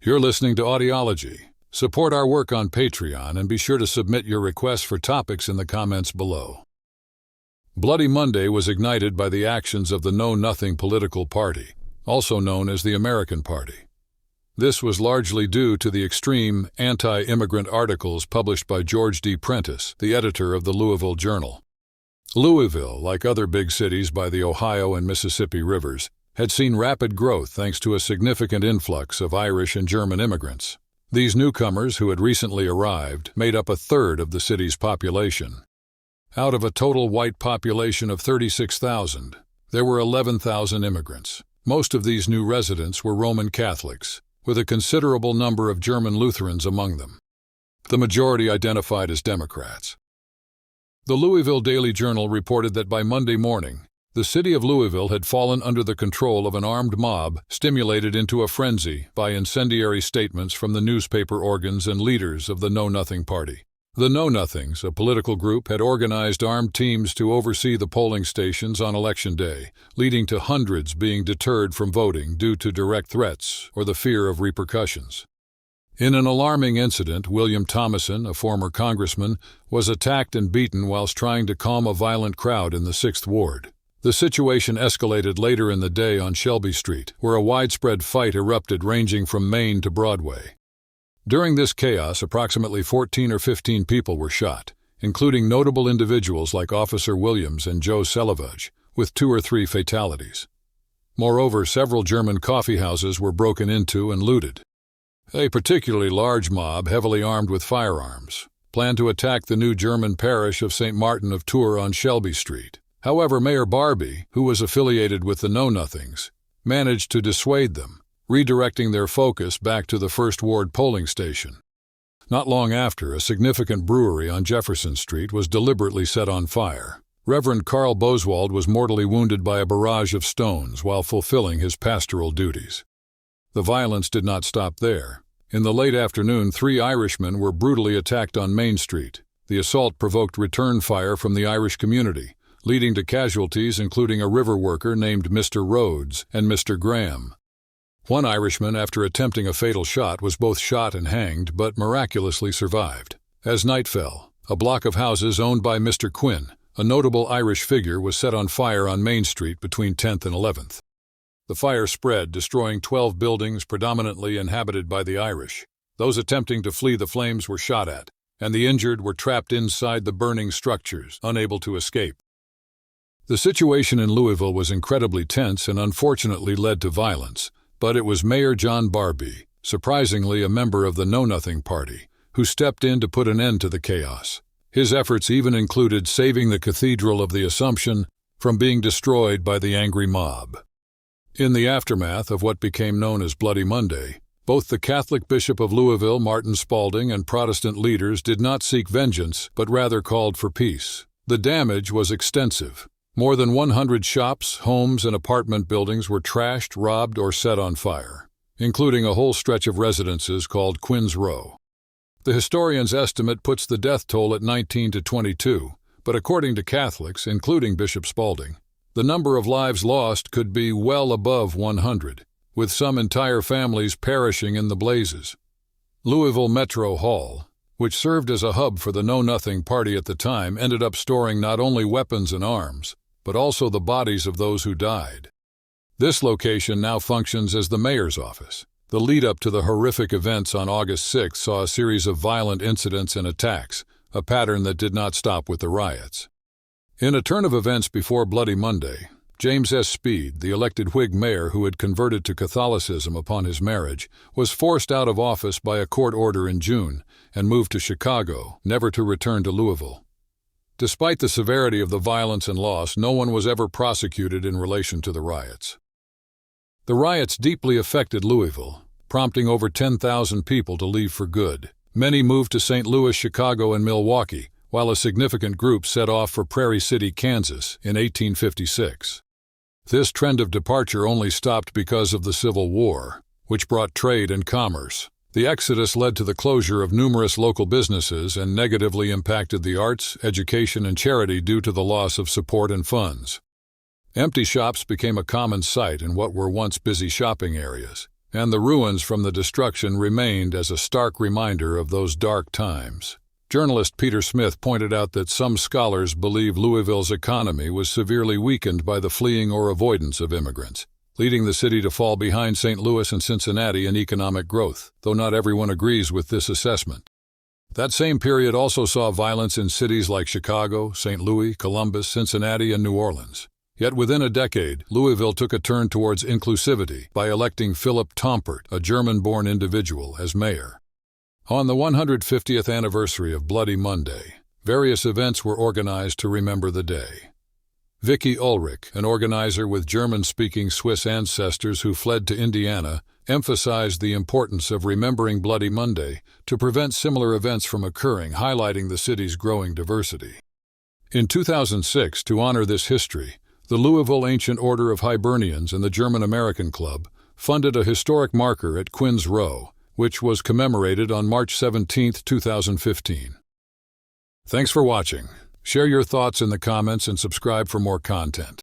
You're listening to Audiology. Support our work on Patreon and be sure to submit your requests for topics in the comments below. Bloody Monday was ignited by the actions of the Know-Nothing political party, also known as the American Party. This was largely due to the extreme anti-immigrant articles published by George D. Prentice, the editor of the Louisville Journal. Louisville, like other big cities by the Ohio and Mississippi rivers, had seen rapid growth thanks to a significant influx of Irish and German immigrants. These newcomers, who had recently arrived, made up a third of the city's population. Out of a total white population of 36,000, there were 11,000 immigrants. Most of these new residents were Roman Catholics, with a considerable number of German Lutherans among them. The majority identified as Democrats. The Louisville Daily Journal reported that by Monday morning, the city of Louisville had fallen under the control of an armed mob stimulated into a frenzy by incendiary statements from the newspaper organs and leaders of the Know-Nothing Party. The Know-Nothings, a political group, had organized armed teams to oversee the polling stations on Election Day, leading to hundreds being deterred from voting due to direct threats or the fear of repercussions. In an alarming incident, William Thomason, a former congressman, was attacked and beaten whilst trying to calm a violent crowd in the 6th Ward. The situation escalated later in the day on Shelby Street, where a widespread fight erupted ranging from Main to Broadway. During this chaos, approximately 14 or 15 people were shot, including notable individuals like Officer Williams and Joe Selvage, with 2 or 3 fatalities. Moreover, several German coffee houses were broken into and looted. A particularly large mob, heavily armed with firearms, planned to attack the new German parish of St. Martin of Tours on Shelby Street. However, Mayor Barbie, who was affiliated with the Know-Nothings, managed to dissuade them, redirecting their focus back to the 1st Ward polling station. Not long after, a significant brewery on Jefferson Street was deliberately set on fire. Reverend Carl Boswald was mortally wounded by a barrage of stones while fulfilling his pastoral duties. The violence did not stop there. In the late afternoon, 3 Irishmen were brutally attacked on Main Street. The assault provoked return fire from the Irish community, leading to casualties including a river worker named Mr. Rhodes and Mr. Graham. One Irishman, after attempting a fatal shot, was both shot and hanged, but miraculously survived. As night fell, a block of houses owned by Mr. Quinn, a notable Irish figure, was set on fire on Main Street between 10th and 11th. The fire spread, destroying 12 buildings predominantly inhabited by the Irish. Those attempting to flee the flames were shot at, and the injured were trapped inside the burning structures, unable to escape. The situation in Louisville was incredibly tense and unfortunately led to violence. But it was Mayor John Barbie, surprisingly a member of the Know-Nothing Party, who stepped in to put an end to the chaos. His efforts even included saving the Cathedral of the Assumption from being destroyed by the angry mob. In the aftermath of what became known as Bloody Monday, both the Catholic Bishop of Louisville, Martin Spalding, and Protestant leaders did not seek vengeance, but rather called for peace. The damage was extensive. More than 100 shops, homes, and apartment buildings were trashed, robbed, or set on fire, including a whole stretch of residences called Quinn's Row. The historian's estimate puts the death toll at 19 to 22, but according to Catholics, including Bishop Spalding, the number of lives lost could be well above 100, with some entire families perishing in the blazes. Louisville Metro Hall, which served as a hub for the Know-Nothing Party at the time, ended up storing not only weapons and arms, but also the bodies of those who died. This location now functions as the mayor's office. The lead-up to the horrific events on August 6 saw a series of violent incidents and attacks, a pattern that did not stop with the riots. In a turn of events before Bloody Monday, James S. Speed, the elected Whig mayor who had converted to Catholicism upon his marriage, was forced out of office by a court order in June and moved to Chicago, never to return to Louisville. Despite the severity of the violence and loss, no one was ever prosecuted in relation to the riots. The riots deeply affected Louisville, prompting over 10,000 people to leave for good. Many moved to St. Louis, Chicago, and Milwaukee, while a significant group set off for Prairie City, Kansas, in 1856. This trend of departure only stopped because of the Civil War, which brought trade and commerce. The exodus led to the closure of numerous local businesses and negatively impacted the arts, education, and charity due to the loss of support and funds. Empty shops became a common sight in what were once busy shopping areas. and the ruins from the destruction remained as a stark reminder of those dark times. Journalist Peter Smith pointed out that some scholars believe Louisville's economy was severely weakened by the fleeing or avoidance of immigrants, leading the city to fall behind St. Louis and Cincinnati in economic growth, though not everyone agrees with this assessment. That same period also saw violence in cities like Chicago, St. Louis, Columbus, Cincinnati, and New Orleans. Yet within a decade, Louisville took a turn towards inclusivity by electing Philip Tompert, a German-born individual, as mayor. On the 150th anniversary of Bloody Monday, various events were organized to remember the day. Vicky Ulrich, an organizer with German-speaking Swiss ancestors who fled to Indiana, emphasized the importance of remembering Bloody Monday to prevent similar events from occurring, highlighting the city's growing diversity. In 2006, to honor this history, the Louisville Ancient Order of Hibernians and the German-American Club funded a historic marker at Quinn's Row, which was commemorated on March 17, 2015. Thanks for watching. Share your thoughts in the comments and subscribe for more content.